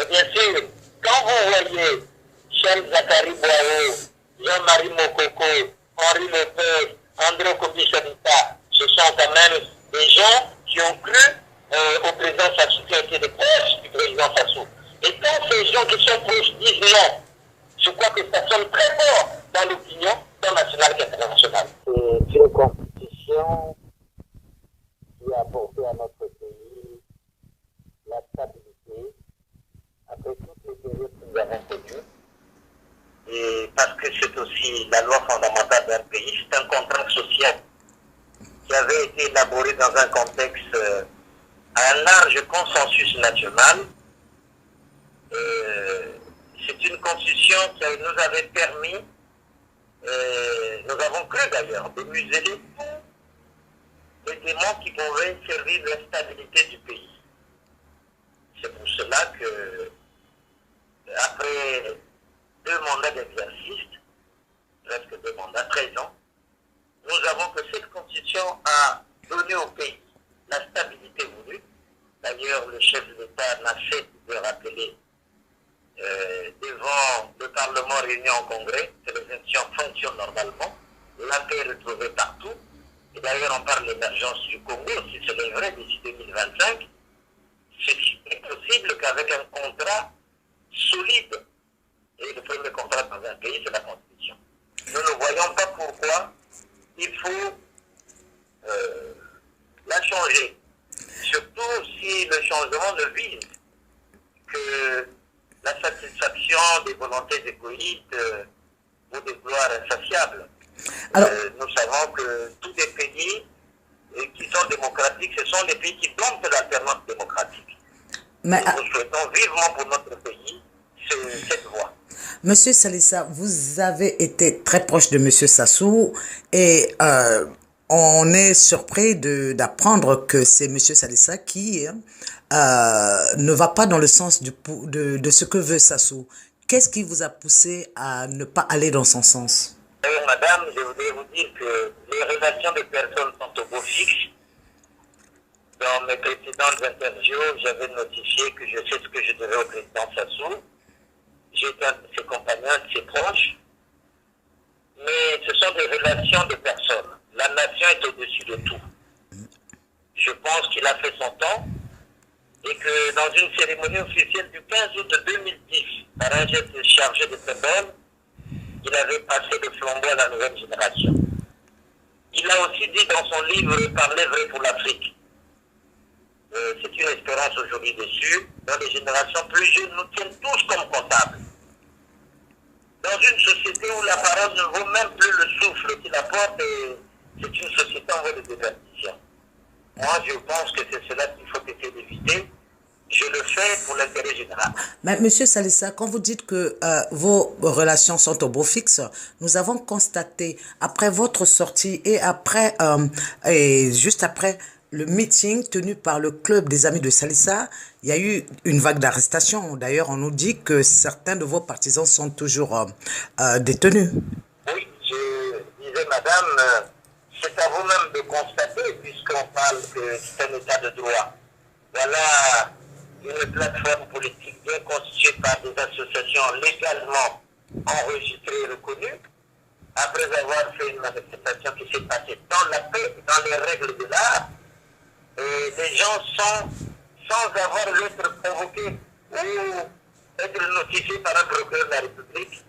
bien sûr, quand vous voyez Cheikh Zakari Boao, Jean-Marie Mokoko, Henri Lopez, André Kobi-Sanita, ce sont quand même des gens qui ont cru au président Sassou, qui ont été des proches du président Sassou. Et quand ces gens qui sont proches disent non, je crois que ça sonne très fort dans l'opinion, tant nationale qu'internationale. C'est une constitution qui a apporté à notre pays la stabilité après toutes les périodes que nous avons connues. Et parce que c'est aussi la loi fondamentale d'un pays, c'est un contrat social qui avait été élaboré dans un contexte à un large consensus national. C'est une constitution qui nous avait permis, nous avons cru d'ailleurs, de museler tous les démons qui pouvaient servir la stabilité du pays. C'est pour cela que, après 2 mandats d'exercice, presque 2 mandats, 13 ans, nous avons que cette constitution a donné au pays la stabilité voulue. D'ailleurs, le chef de l'État n'a fait de rappeler devant le Parlement réuni en congrès que les institutions fonctionnent normalement, la paix est retrouvée partout. Et d'ailleurs, on parle de l'émergence du Congo, si c'est vrai, d'ici 2025. C'est possible qu'avec un contrat solide, et le premier contrat dans un pays, c'est la Constitution. Nous ne voyons pas pourquoi il faut la changer. Surtout si le changement ne vise que la satisfaction des volontés égoïstes ou des gloires insatiables. Alors, nous savons que tous les pays qui sont démocratiques, ce sont les pays qui donnent de l'alternance démocratique. Mais nous souhaitons vivement pour notre pays cette voie. Monsieur Salissa, vous avez été très proche de Monsieur Sassou et on est surpris d'apprendre que c'est Monsieur Salissa qui ne va pas dans le sens de ce que veut Sassou. Qu'est-ce qui vous a poussé à ne pas aller dans son sens? Madame, je voudrais vous dire que les relations des personnes sont au beau fixe. Dans mes précédentes interviews, j'avais notifié que je sais ce que je devais au président Sassou. J'étais un de ses compagnons, un de ses proches. Mais ce sont des relations de personnes. La nation est au-dessus de tout. Je pense qu'il a fait son temps et que dans une cérémonie officielle du 15 août 2010, par un geste chargé de symbole, il avait passé le flambeau à la nouvelle génération. Il a aussi dit dans son livre « Parler vrai pour l'Afrique ». C'est une espérance aujourd'hui dessus. Dans les générations plus jeunes, nous tiennent tous comme comptables. Dans une société où la parole ne vaut même plus le souffle qu'il apporte, c'est une société en voie de déperdition. Moi, je pense que c'est cela qu'il faut essayer d'éviter. Je le fais pour l'intérêt général. Mais Monsieur Salissa, quand vous dites que vos relations sont au beau fixe, nous avons constaté après votre sortie et après et juste après le meeting tenu par le club des amis de Salissa, il y a eu une vague d'arrestations. D'ailleurs, on nous dit que certains de vos partisans sont toujours détenus. Oui, je disais, madame, c'est à vous-même de constater, puisqu'on parle que c'est un état de droit. Voilà une plateforme politique bien constituée par des associations légalement enregistrées et reconnues, après avoir fait une manifestation qui s'est passée dans la paix, dans les règles de l'art, et les gens sont, sans avoir l'être provoqué ou être notifiés par un procureur de la République,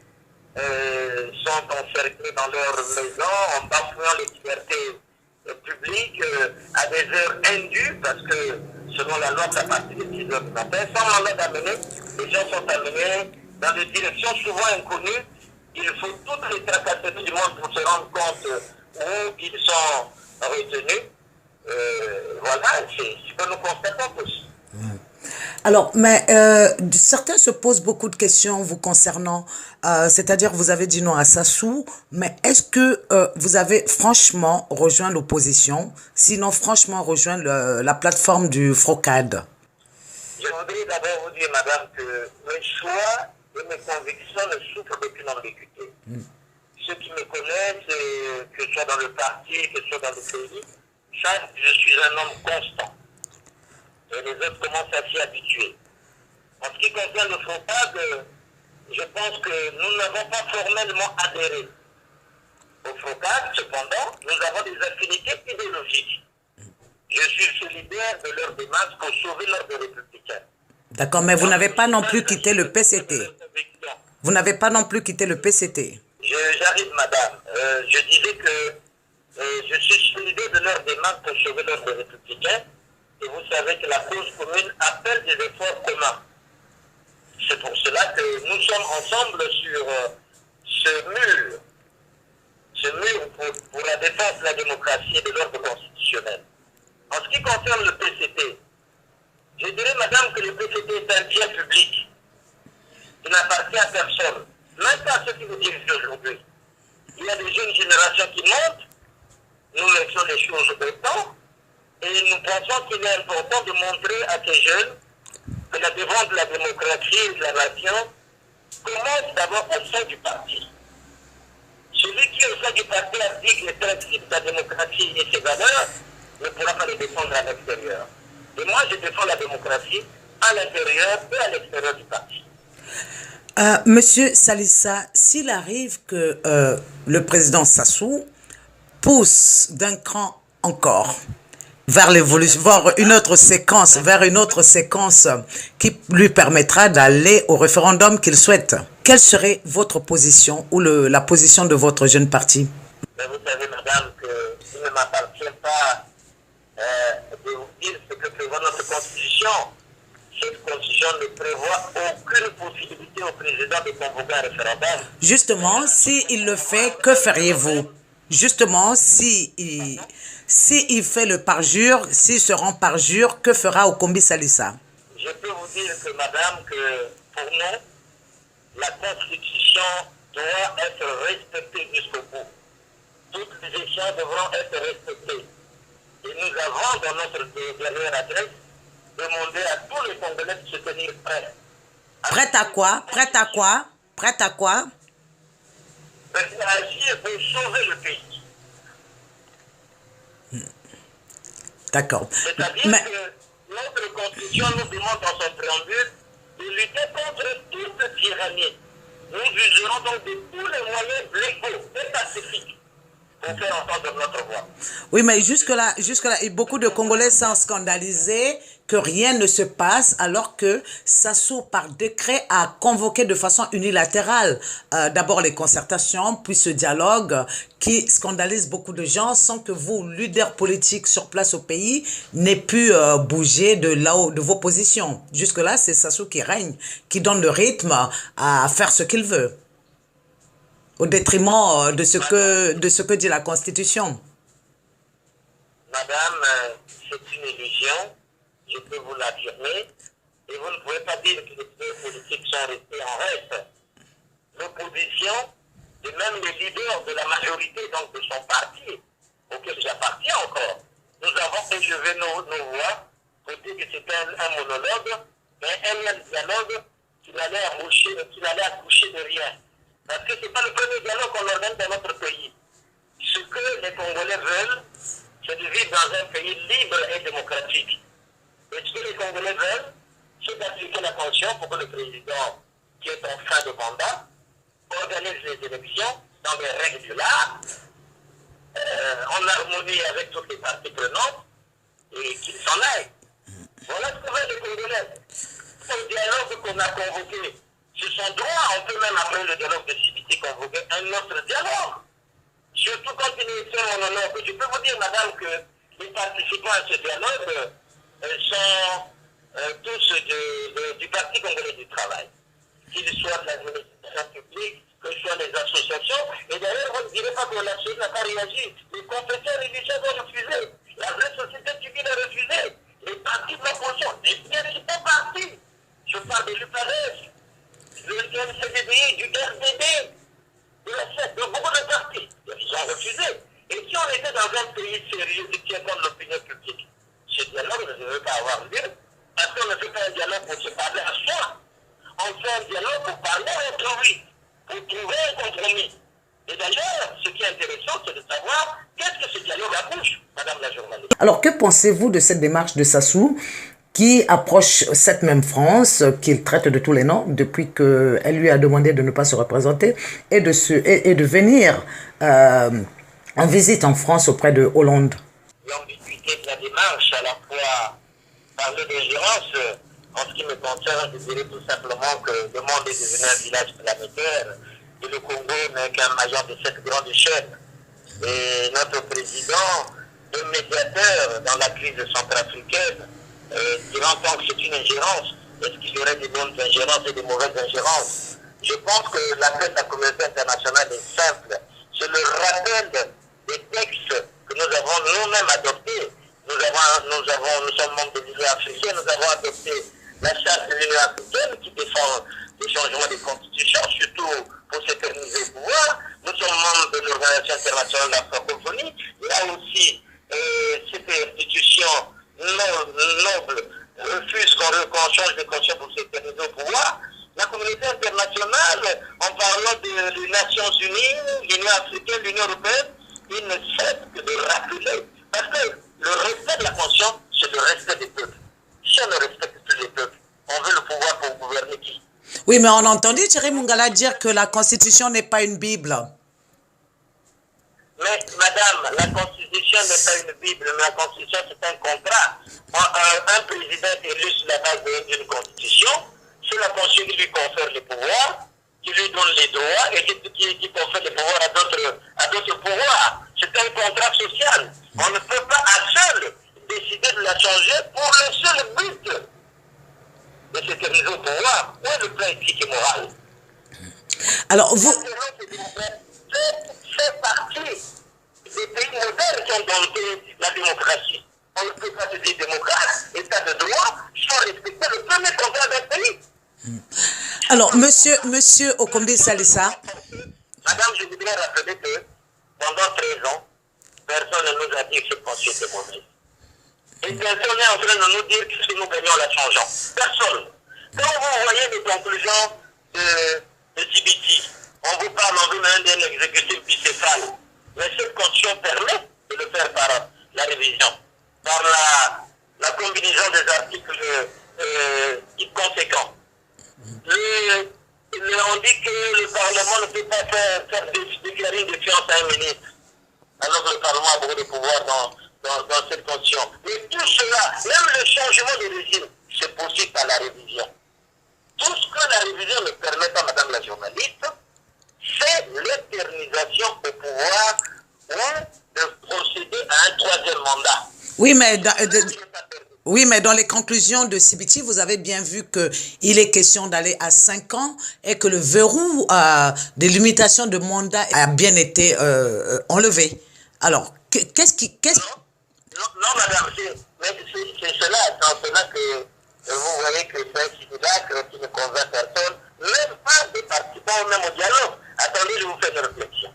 sont encerclés dans leur maison en bafouant les libertés publiques à des heures indues, parce que selon la loi, c'est à partir de 10 heures du matin. Sans mandat d'amener, les gens sont amenés dans des directions souvent inconnues. Il faut toutes les tracasseries du monde pour se rendre compte où ils sont retenus. Voilà, c'est ce que nous constatons tous. Alors, mais certains se posent beaucoup de questions vous concernant, c'est-à-dire vous avez dit non à Sassou, mais est-ce que vous avez franchement rejoint l'opposition, sinon franchement rejoint la plateforme du Frocade? Je voudrais d'abord vous dire, madame, que mes choix et mes convictions ne souffrent d'aucune ambiguïté. Ceux qui me connaissent, que ce soit dans le parti, que ce soit dans le pays, savent que je suis un homme constant. Et les autres commencent à s'y habituer. En ce qui concerne le FOCAD, je pense que nous n'avons pas formellement adhéré au FOCAD, cependant, nous avons des affinités idéologiques. Je suis solidaire de leur démarche pour sauver l'ordre républicain. D'accord, mais vous n'avez pas non plus quitté le PCT. Vous n'avez pas non plus quitté le PCT. J'arrive, madame. Je disais que je suis solidaire de leur démarche pour sauver l'ordre républicain. Et vous savez que la cause commune appelle des efforts communs. C'est pour cela que nous sommes ensemble sur ce mur pour la défense de la démocratie et de l'ordre constitutionnel. En ce qui concerne le PCT, je dirais, madame, que le PCT est un bien public. Il n'appartient à personne, même pas à ceux qui vous dirigent aujourd'hui. Il y a des jeunes générations qui montent, nous laissons les choses au temps, et nous pensons qu'il est important de montrer à ces jeunes que la défense de la démocratie et de la nation commence d'abord au sein du parti. Celui qui au sein du parti applique les principes de la démocratie et ses valeurs ne pourra pas les défendre à l'extérieur. Et moi, je défends la démocratie à l'intérieur et à l'extérieur du parti. Monsieur Salissa, s'il arrive que le président Sassou pousse d'un cran encore vers l'évolution, vers une autre séquence qui lui permettra d'aller au référendum qu'il souhaite, quelle serait votre position ou la position de votre jeune parti? Mais vous savez, madame, qu'il ne m'appartient pas de vous dire ce que prévoit notre Constitution. Cette Constitution ne prévoit aucune possibilité au président de convoquer un référendum. Justement, s'il le fait, que feriez-vous? Justement, s'il fait le parjure, s'il se rend parjure, que fera Okombi Salissa? Je peux vous dire que, madame, que pour nous, la Constitution doit être respectée jusqu'au bout. Toutes les échéances devront être respectées. Et nous avons, dans notre dernière adresse, demandé à tous les Congolais de se tenir prêts. Prête à quoi? Prête à quoi? Prête à quoi? Agir pour sauver le pays. D'accord. C'est-à-dire que notre Constitution nous demande dans son préambule de lutter contre toute tyrannie. Nous userons donc de tous les moyens légaux et pacifiques pour faire entendre notre voix. Oui, mais jusque-là, beaucoup de Congolais sont scandalisés que rien ne se passe alors que Sassou, par décret, a convoqué de façon unilatérale d'abord les concertations, puis ce dialogue qui scandalise beaucoup de gens sans que vous, leaders politiques sur place au pays, n'ayez pu bouger de là-haut, de vos positions. Jusque-là, c'est Sassou qui règne, qui donne le rythme à faire ce qu'il veut, au détriment de ce que dit la Constitution. Madame, c'est une illusion, je peux vous l'affirmer, et vous ne pouvez pas dire que les leaders politiques sont restés en reste. L'opposition, et même les leaders de la majorité donc de son parti, auquel j'appartiens encore, nous avons élevé nos voix pour dire que c'était un monologue, mais un dialogue qui n'allait accoucher de rien. Parce que ce n'est pas le premier dialogue qu'on organise dans notre pays. Ce que les Congolais veulent, c'est de vivre dans un pays libre et démocratique. Et ce que les Congolais veulent, c'est d'appliquer la Constitution pour que le président, qui est en fin de mandat, organise les élections dans des règles du l'art, en harmonie avec toutes les parties prenantes, et qu'il s'en aille. Voilà ce que veulent les Congolais. Le dialogue qu'on a convoqué, c'est son droit, on peut même après le dialogue de Sibiti convoquer un autre dialogue. Surtout quand il est fait monologue. Je peux vous dire, madame, que les participants à ce dialogue sont tous du Parti congolais du travail. Qu'ils soient de l'administration publique, que ce soit les associations. Et d'ailleurs, vous ne direz pas que la société n'a pas réagi. Les confesseurs religieux ont refusé. La vraie société civile a refusé. Les partis de l'opposition, les principaux partis. Je parle de l'UPADES, du MCDD, du RDD, de la CEP, de beaucoup de partis. Ils ont refusé. Et si on était dans un pays sérieux qui tient compte de l'opinion publique, ce dialogue ne devait pas avoir lieu. Parce qu'on ne fait pas un dialogue pour se parler à soi. On fait un dialogue pour parler à autrui, pour trouver un compromis. Et d'ailleurs, ce qui est intéressant, c'est de savoir qu'est-ce que ce dialogue accouche, madame la journaliste. Alors, que pensez-vous de cette démarche de Sassou qui approche cette même France, qu'il traite de tous les noms, depuis qu'elle lui a demandé de ne pas se représenter et de venir en visite en France auprès de Hollande. L'ambiguïté de la démarche, à la fois parler d'ingérence, en ce qui me concerne, je dirais tout simplement que le monde est devenu un village planétaire et le Congo n'est qu'un maillon de cette grande chaîne. Et notre président, le médiateur dans la crise centrafricaine, il entend que c'est une ingérence. Est-ce qu'il y aurait des bonnes ingérences et des mauvaises ingérences? Je pense que l'appel de la communauté internationale est simple. C'est le rappel des textes que nous avons nous-mêmes adoptés. Nous sommes membres de l'Union africaine, nous avons adopté la charte de l'Union africaine qui défend le changement des constitutions, surtout pour s'éterniser au pouvoir. Nous sommes membres de l'Organisation internationale de la francophonie. Là aussi, cette institution noble refuse qu'on change de conscience pour s'éterniser au pouvoir. La communauté internationale, en parlant des Nations Unies, l'Union africaine, l'Union européenne, il ne cesse que de rappeler. Parce que le respect de la conscience, c'est le respect des peuples. Si on ne respecte plus les peuples, on veut le pouvoir pour gouverner qui? Oui, mais on a entendu Thierry Mungala dire que la Constitution n'est pas une Bible. Mais madame, la Constitution n'est pas une Bible, mais la Constitution c'est un contrat. Un président est élu sur la base d'une Constitution, c'est la Constitution qui lui confère les pouvoirs, qui lui donne les droits et qui confère les pouvoirs à d'autres pouvoirs. C'est un contrat social. On ne peut pas à seul décider de la changer pour le seul but de s'éterniser au pouvoir. Où est le plan éthique et moral? Alors, vous... C'est partie des pays modernes qui ont dompté la démocratie. On ne peut pas se dire démocrate, état de droit, sans respecter le premier contrat d'un pays. Alors, monsieur Okombi Salissa. Madame, je voudrais rappeler que pendant 13 ans, personne ne nous a dit que ce procès était mauvais. Et personne n'est en train de nous dire que si nous gagnons la changeant. Personne. Quand vous voyez les conclusions de Djibouti, on vous parle, on veut même d'un exécutif bicéphale. Mais cette constitution permet de le faire par la révision, par la combinaison des articles conséquents. On dit que le Parlement ne peut pas déclarer une défiance à un ministre, alors que le Parlement a beaucoup de pouvoir dans cette constitution. Mais tout cela, même le changement de régime, c'est possible par la révision. Tout ce que la révision ne permet pas, madame la journaliste, c'est l'éternisation au pouvoir ou de procéder à un troisième mandat. Oui, mais dans les conclusions de CBT, vous avez bien vu qu'il est question d'aller à 5 ans et que le verrou des limitations de mandat a bien été enlevé. Alors, qu'est-ce qui... Non, madame, c'est cela, dans cela que vous voyez que c'est un simulacre qui ne convainc personne, même pas des participants, même au dialogue. Attendez, je vous fais une réflexion.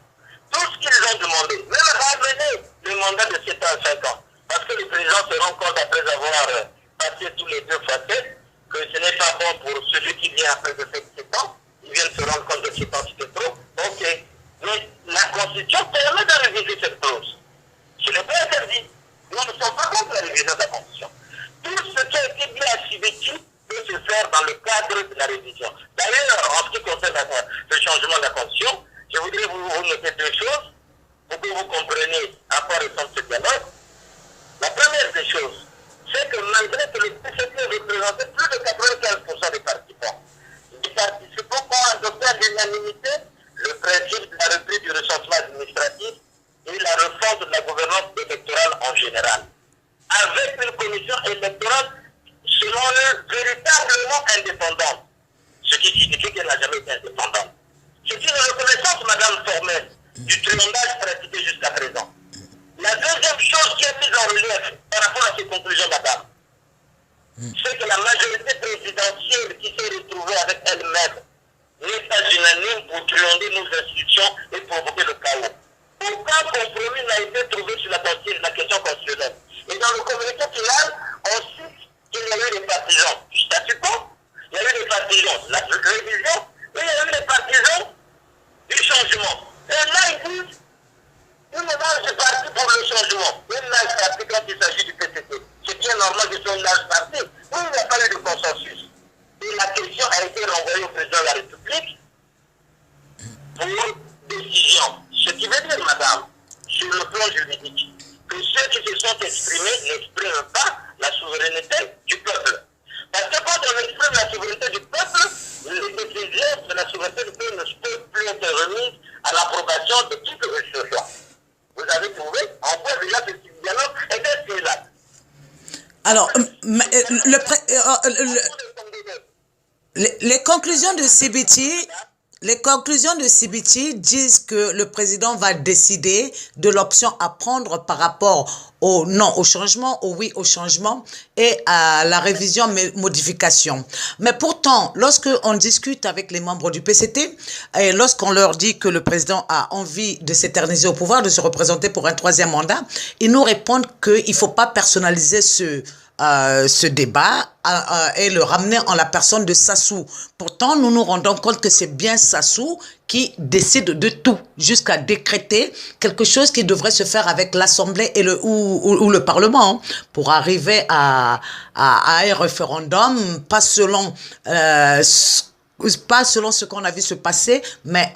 Tout ce qu'ils ont demandé, même ramener le mandat de 7 ans à 5 ans, parce que le président se rend compte après avoir passé tous les 2 facettes que ce n'est pas bon pour celui qui vient après de 7 ans. Il vient de se rendre compte de 7 ans, c'était trop. Ok. Mais la Constitution permet de réviser cette clause. Ce n'est pas interdit. Nous ne sommes pas contre la révision de la Constitution. Tout ce qui a été dit à Civiti peut se faire dans le cadre de la révision. D'ailleurs, en ce qui concerne le changement de la Constitution, je voudrais vous noter 2 choses pour que vous compreniez à quoi ressemble ce dialogue. La première des choses, c'est que malgré que le PCP représentait plus de 95% des participants, les participants ont adopté à l'unanimité le principe de la reprise du recensement administratif et la refonte de la gouvernance électorale en général, avec une commission électorale, selon eux, véritablement indépendante, ce qui signifie qu'elle n'a jamais été indépendante. C'est une reconnaissance, madame, formelle, du triandage pratiqué jusqu'à présent. La deuxième chose qui est mise en relief par rapport à ces conclusions, madame, c'est que la majorité présidentielle qui s'est retrouvée avec elle-même n'est pas unanime pour truander nos institutions et provoquer le chaos. Aucun compromis n'a été trouvé sur la question constitutionnelle. Et dans le communiqué final, on cite qu'il y a eu des partisans du statu quo, il y a eu des partisans de la révision, et il y a eu des partisans du changement. Et là, ils disent, une large partie pour le changement, une large partie quand il s'agit du PCC. Ce qui est normal que ce soit une large partie. Nous, consensus. Et la question a été renvoyée au président de la République pour décision. Ce qui veut dire, madame, sur le plan juridique, que ceux qui se sont exprimés n'expriment pas la souveraineté du peuple. Parce que quand on exprime la souveraineté du peuple, les décisions de la souveraineté du peuple ne peuvent plus être remises à l'approbation de qui que ce soit. Vous avez trouvé, en quoi déjà ce dialogue était faisable. Alors, les conclusions de CBT, disent que le président va décider de l'option à prendre par rapport au non au changement, au oui au changement et à la révision modification. Mais pourtant, lorsque on discute avec les membres du PCT et lorsqu'on leur dit que le président a envie de s'éterniser au pouvoir, de se représenter pour un troisième mandat, ils nous répondent qu'il ne faut pas personnaliser ce débat et le ramener en la personne de Sassou. Pourtant, nous nous rendons compte que c'est bien Sassou qui décide de tout, jusqu'à décréter quelque chose qui devrait se faire avec l'Assemblée et ou le Parlement, pour arriver à un référendum, pas selon ce qu'on a vu se passer, mais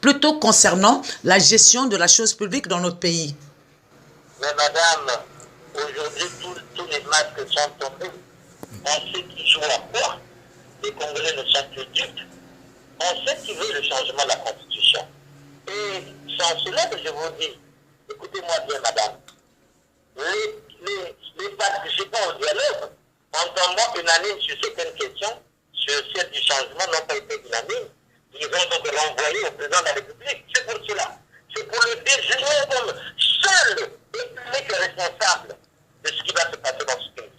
plutôt concernant la gestion de la chose publique dans notre pays. Mais madame, aujourd'hui, tous les masques sont tombés. On sait qui joue à quoi. Les Congolais ne sont plus dupes. On sait qui veut le changement de la Constitution. Et sans cela que je vous dis, écoutez-moi bien, madame, les participants au dialogue, en tombant unanimes sur certaines questions, sur celle du changement, n'ont pas été unanimes. Ils vont donc renvoyer au président de la République. C'est pour cela. C'est pour le désigner comme seul et unique responsable de ce qui va se passer dans ce pays.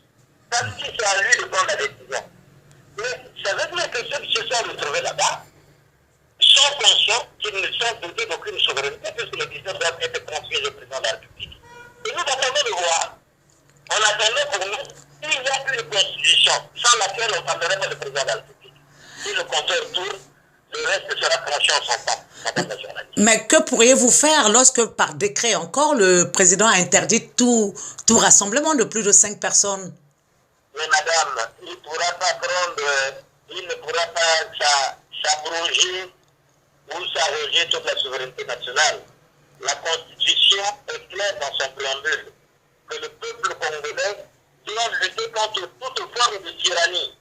Parce que c'est à lui de prendre la décision. Mais ça veut dire que ceux qui se sont retrouvés là-bas sont conscients qu'ils ne sont dotés d'aucune souveraineté puisque les décisions doivent être confiées au président de la République. Et nous attendons de voir. On attendait pour nous, il n'y a une constitution sans laquelle on ne parlerait pas du président de la République. Si le compteur tourne, le reste sera tranché en son temps, madame la journaliste. Mais que pourriez-vous faire lorsque, par décret encore, le président a interdit tout rassemblement de plus de 5 personnes? Mais madame, il ne pourra pas s'abroger ou s'arroger toute la souveraineté nationale. La Constitution est claire dans son préambule que le peuple congolais doit lutter contre toute forme de tyrannie.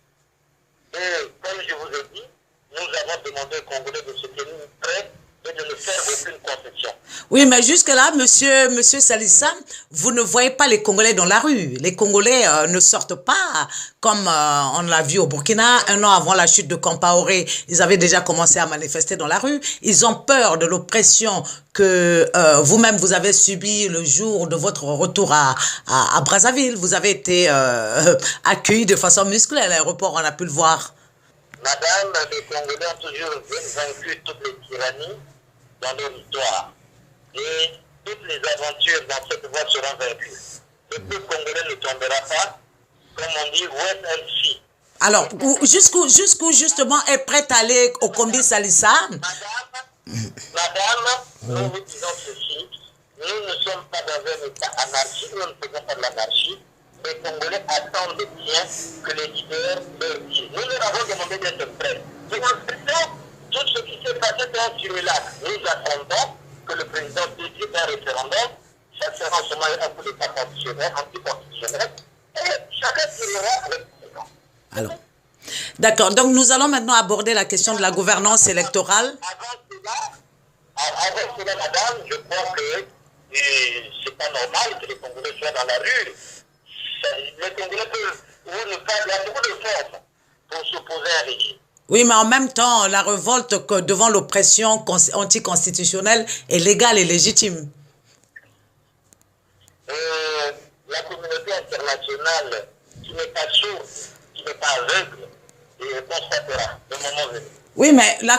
Et comme je vous ai dit, nous avons demandé aux Congolais de se tenir prêts et de ne faire aucune concession. Oui, mais jusque-là, monsieur Salissa, vous ne voyez pas les Congolais dans la rue. Les Congolais ne sortent pas comme on l'a vu au Burkina. Un an avant la chute de Compaoré, ils avaient déjà commencé à manifester dans la rue. Ils ont peur de l'oppression que vous-même, vous avez subi le jour de votre retour à Brazzaville. Vous avez été accueillis de façon musclée à l'aéroport, on a pu le voir. Madame, les Congolais ont toujours vaincu toutes les tyrannies dans leur histoire. Et toutes les aventures dans cette voie seront vaincues. Le peuple congolais ne tombera pas, comme on dit, wait and see. Alors, jusqu'où justement est prête à aller au Kombi Salissa? Madame, nous vous disons ceci, nous ne sommes pas dans un état anarchique, nous ne faisons pas de l'anarchie. Les Congolais attendent bien que les leaders leur disent. Nous leur avons demandé d'être prêts. Nous respectons tout ce qui s'est passé dans le simulacre. Nous attendons que le président décide un référendum. Ça sera en ce moment un coup d'état constitutionnel, anticonstitutionnel. Et chacun tirera avec le président. Alors, d'accord. Donc, nous allons maintenant aborder la question de la gouvernance électorale. Avant cela, madame, je crois que c'est pas normal que les Congolais soient dans la rue. Les Congolais peuvent ne pas, il y a beaucoup de force pour s'opposer à un régime. Oui, mais en même temps, la révolte devant l'oppression anticonstitutionnelle est légale et légitime. La communauté internationale, qui n'est pas sourde, qui n'est pas aveugle, constatera le moment venu. Oui, mais la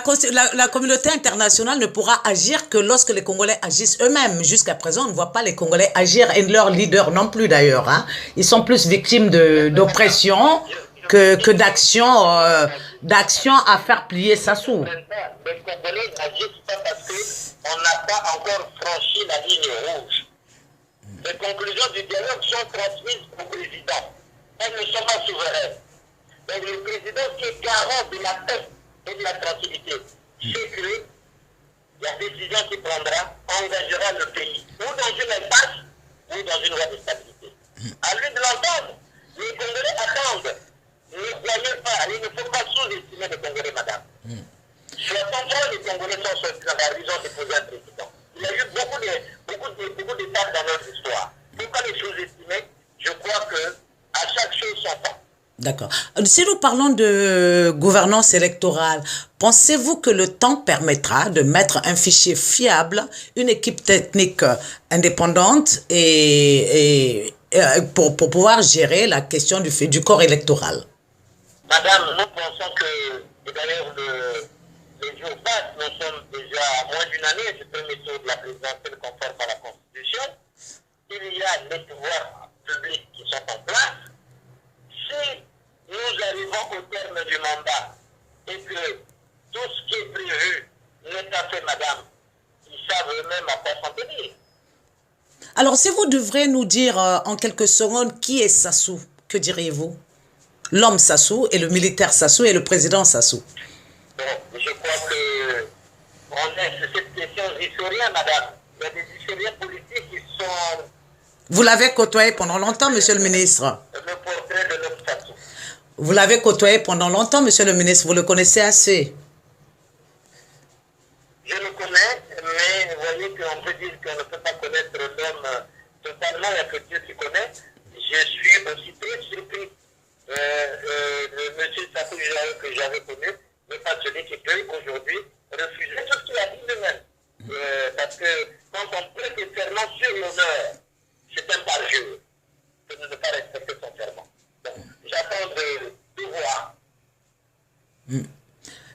communauté internationale ne pourra agir que lorsque les Congolais agissent eux-mêmes. Jusqu'à présent, on ne voit pas les Congolais agir, et leurs leaders non plus d'ailleurs. Hein. Ils sont plus victimes d'oppression que d'action à faire plier Sassou. Les Congolais n'agissent pas parce qu'on n'a pas encore franchi la ligne rouge. Les conclusions du dialogue sont transmises au président. elles ne sont pas souveraines. Donc le président qui est garant de la paix et de la tranquillité, c'est que la décision qu'il prendra engagera le pays, ou dans une impasse, ou dans une voie de stabilité. À lui de l'entendre. Les Congolais attendent. Ne voyez pas, il ne faut pas sous-estimer les Congolais, madame. 60 ans, les Congolais sont sortis dans la raison de poser un président. Il y a eu beaucoup d'étapes dans notre histoire. Il ne faut pas les sous-estimer. Je crois que à chaque chose son temps. D'accord. Si nous parlons de gouvernance électorale, pensez-vous que le temps permettra de mettre un fichier fiable, une équipe technique indépendante pour pouvoir gérer la question du corps électoral? Madame, nous pensons que, et d'ailleurs, les jours passent, nous sommes déjà à moins d'une année du premier tour de la présidentielle conforme à la Constitution. Il y a les pouvoirs publics qui sont en place. Si nous arrivons au terme du mandat et que tout ce qui est prévu n'est pas fait, madame, ils savent eux-mêmes à quoi s'en tenir. Alors, si vous devrez nous dire en quelques secondes qui est Sassou, que diriez-vous? L'homme Sassou et le militaire Sassou et le président Sassou. Bon, je crois que on est sur cette question d'historien, madame. Il y a des historiens politiques qui sont... Vous l'avez côtoyé pendant longtemps, monsieur le ministre. Le portrait de l'homme Sassou. Vous l'avez côtoyé pendant longtemps, monsieur le ministre. Vous le connaissez assez. Je le connais, mais vous voyez qu'on peut dire qu'on ne peut pas connaître l'homme totalement, il n'y a que Dieu qui connaît. Je suis aussi très surpris de monsieur Sassou que j'avais connu, mais pas celui qui peut aujourd'hui refuser tout ce qu'il a dit lui-même. Parce que quand on prête le serment sur l'honneur, c'est un parjure de ne pas respecter son serment. Donc, j'attends de voir.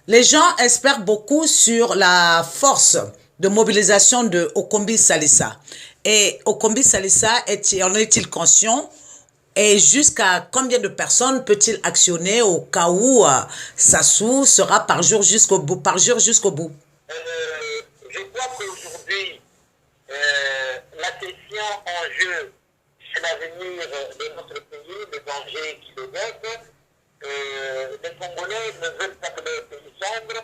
Les gens espèrent beaucoup sur la force de mobilisation de Okombi Salissa. Et Okombi Salissa, en est-il conscient? Et jusqu'à combien de personnes peut-il actionner au cas où Sassou sera par jour jusqu'au bout, Je crois qu'aujourd'hui, la question en jeu, c'est l'avenir de notre pays, le danger qui le guette. Les Congolais ne veulent pas que leur pays sombre.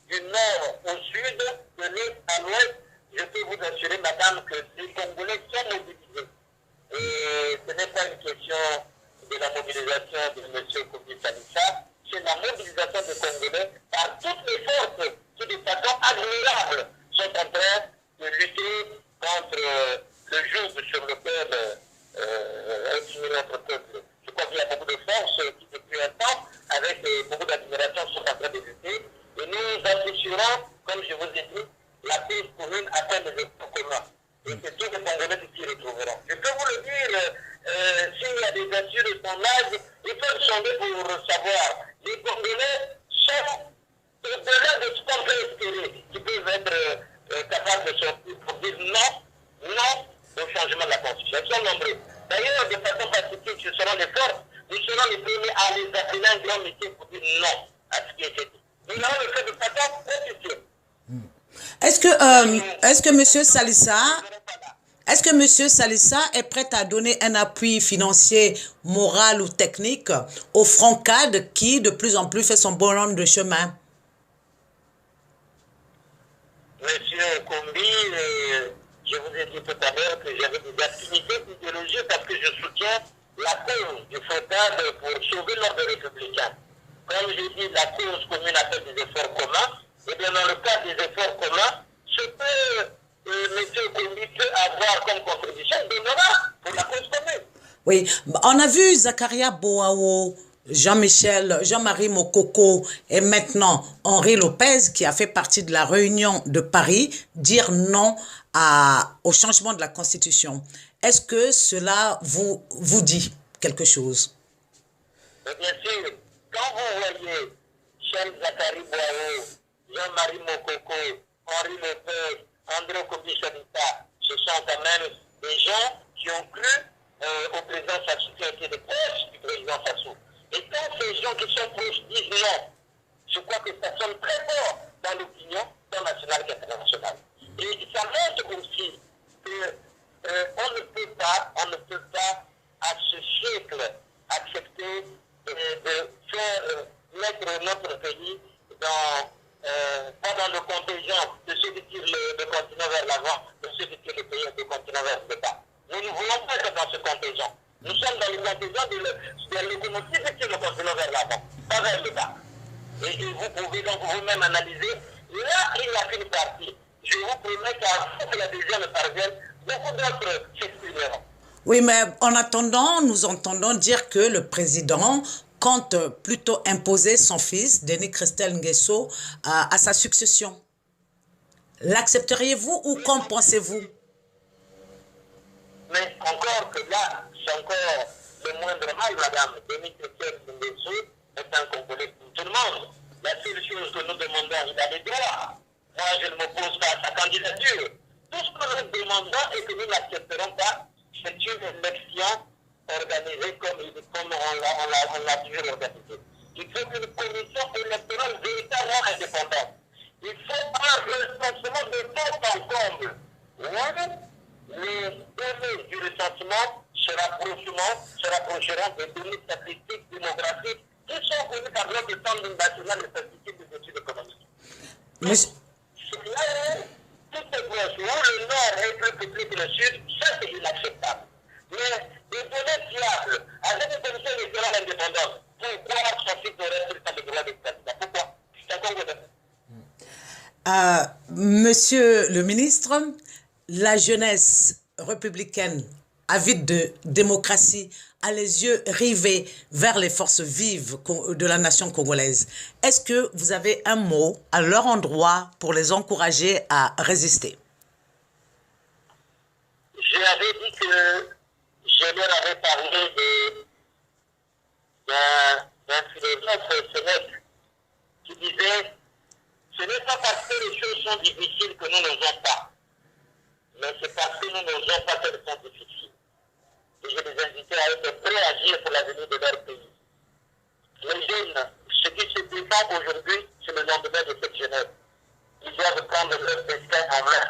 Du nord au sud, de l'est à l'ouest, je peux vous assurer, madame, que les Congolais sont mobilisés. Et ce n'est pas une question de la mobilisation de M. Kobi Salissa, c'est la mobilisation des Congolais par toutes les forces qui, de façon admirable, sont en train de lutter contre le joug sur lequel est notre peuple. Je crois qu'il y a beaucoup de forces qui, depuis un temps, avec beaucoup d'admiration, sont en train de lutter. Et nous assurerons, comme je vous ai dit, la paix commune atteint les efforts communs. Et c'est tous les Congolais qui s'y retrouveront. Je peux vous le dire, s'il y a des assurés de son âge, il faut sonder pour savoir. Les Congolais sont au-delà de ce qu'on peut espérer, qui peuvent être capables de sortir pour dire non au changement de la Constitution. Ils sont nombreux. D'ailleurs, de façon pacifique, ce seront les forces, nous serons les premiers à les appeler un grand métier pour dire non à ce qui est fait. Nous allons le faire de façon officielle. Est-ce que M. Salissa est prêt à donner un appui financier, moral ou technique au Francade qui de plus en plus fait son bonhomme de chemin? Monsieur Okombi, je vous ai dit tout à l'heure que j'avais des affinités idéologiques parce que je soutiens la cause du Francade pour sauver l'ordre républicain. Comme je dis, la cause commune appelle des efforts communs. Et bien dans le cadre des efforts communs, ce que M. Okombi peut avoir comme contribution, il donnera pour la cause commune. Oui, on a vu Zakaria Boao, Jean-Marie Mokoko et maintenant Henri Lopez qui a fait partie de la réunion de Paris dire non au changement de la Constitution. Est-ce que cela vous dit quelque chose? Bien sûr, quand vous voyez Zakaria Boao, Jean-Marie Mokoko, Henri Lopez, André Kobi-Salissa, ce sont quand même des gens qui ont cru au président Sassou, qui ont été des proches du président Sassou. Et quand ces gens qui sont proches disent non, je crois que ça sonne très fort dans l'opinion, tant nationale qu'internationale. Et ça montre aussi qu'on ne peut pas, à ce siècle accepter de faire mettre notre pays dans, pas dans le contingent de ceux qui tirent le continent vers l'avant, de ceux qui tirent le continent vers le bas. Nous ne voulons pas être dans ce contingent. Nous sommes dans le contingent de l'économie qui tire le continent vers l'avant, pas vers le bas. Et vous pouvez donc vous-même analyser. Là, il n'y a qu'une partie. Je vous promets qu'avant que la deuxième parvienne, beaucoup d'autres s'exprimeront. Oui, mais en attendant, nous entendons dire que le président compte plutôt imposer son fils, Denis Christel Nguesso, à sa succession. L'accepteriez-vous ou qu'en pensez-vous? Mais encore que là, c'est encore le moindre mal, madame. Denis Christel Nguesso est un Congolais pour tout le monde. La seule chose que nous demandons, il a les droits. Moi, je ne m'oppose pas à sa candidature. Tout ce que nous demandons et que nous n'accepterons pas, c'est une élection organisée comme on l'a toujours organisée. Il faut une commission électorale véritablement indépendante. Il faut un recensement de tout en comble. Oui, les données du recensement se rapprocheront des données statistiques démographiques qui sont connues par notre Centre national de statistique des études économiques. C'est là où tout est proche, où le nord est plus petit que le sud, ça c'est inacceptable. Mais des données fiables, avec une commission électorale indépendante, pourquoi son fils aurait pris le droit d'être candidat? Pourquoi? C'est encore Monsieur le ministre, la jeunesse républicaine avide de démocratie a les yeux rivés vers les forces vives de la nation congolaise. Est-ce que vous avez un mot à leur endroit pour les encourager à résister? Je avais dit que je leur avais parlé d'un philosophe célèbre qui disait « Ce n'est pas parce que les choses sont difficiles que nous n'osons pas, mais c'est parce que nous n'osons pas qu'elles sont difficiles. » Et je les invitais à être prêts à agir pour l'avenir de leur pays. Les jeunes, ce qui se défend aujourd'hui, c'est le lendemain de cette jeunesse. Ils doivent prendre leur destin en main.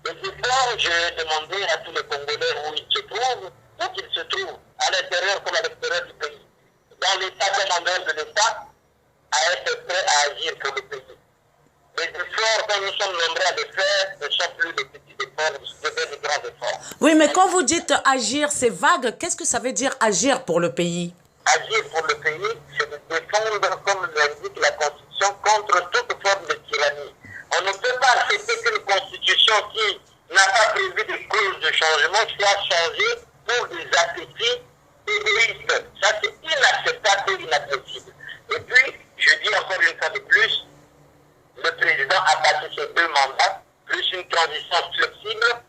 Et c'est ça, j'ai demandé à tous les Congolais où ils se trouvent, à l'intérieur comme à l'extérieur du pays, dans l'État comme en dehors de l'État, à être prêts à agir pour le pays. Les efforts dont nous sommes nombreux à les faire ne sont plus des petits efforts, ce deviennent des grands efforts. Oui, mais quand vous dites agir, c'est vague. Qu'est-ce que ça veut dire agir pour le pays? Agir pour le pays, c'est de défendre, comme l'indique la Constitution, contre toute forme de tyrannie. On ne peut pas accepter qu'une Constitution qui n'a pas prévu de causes de changement soit changée pour des appétits égoïstes. Ça, c'est inacceptable et inadmissible. Et puis, je dis encore une fois de plus, le président a passé ses 2 mandats, plus une transition flexible.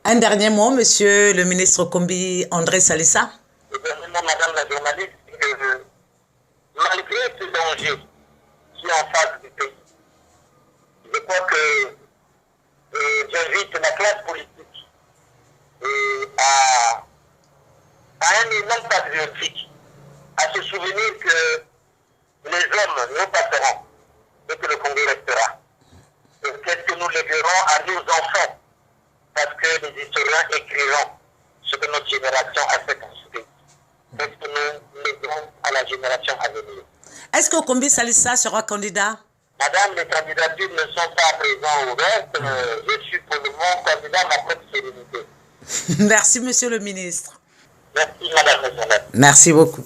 Un dernier mot, monsieur le ministre Kombi André Salissa. Le dernier mot, madame la journaliste, c'est que malgré ce danger qui est en face du pays, je crois que j'invite la classe politique à un élan patriotique, à se souvenir que les hommes nous passeront et que le Congo restera. Et qu'est-ce que nous léguerons à nos enfants? Parce que les historiens écriront ce que notre génération a fait dans ce pays. Qu'est-ce que nous léguerons à la génération à venir? Est-ce que Kombi Salissa sera candidat? Madame, les candidatures ne sont pas présentes ouvertes. Je suis pour le moment candidat à ma propre sérénité. Merci, monsieur le ministre. Merci, madame la journaliste. Merci beaucoup.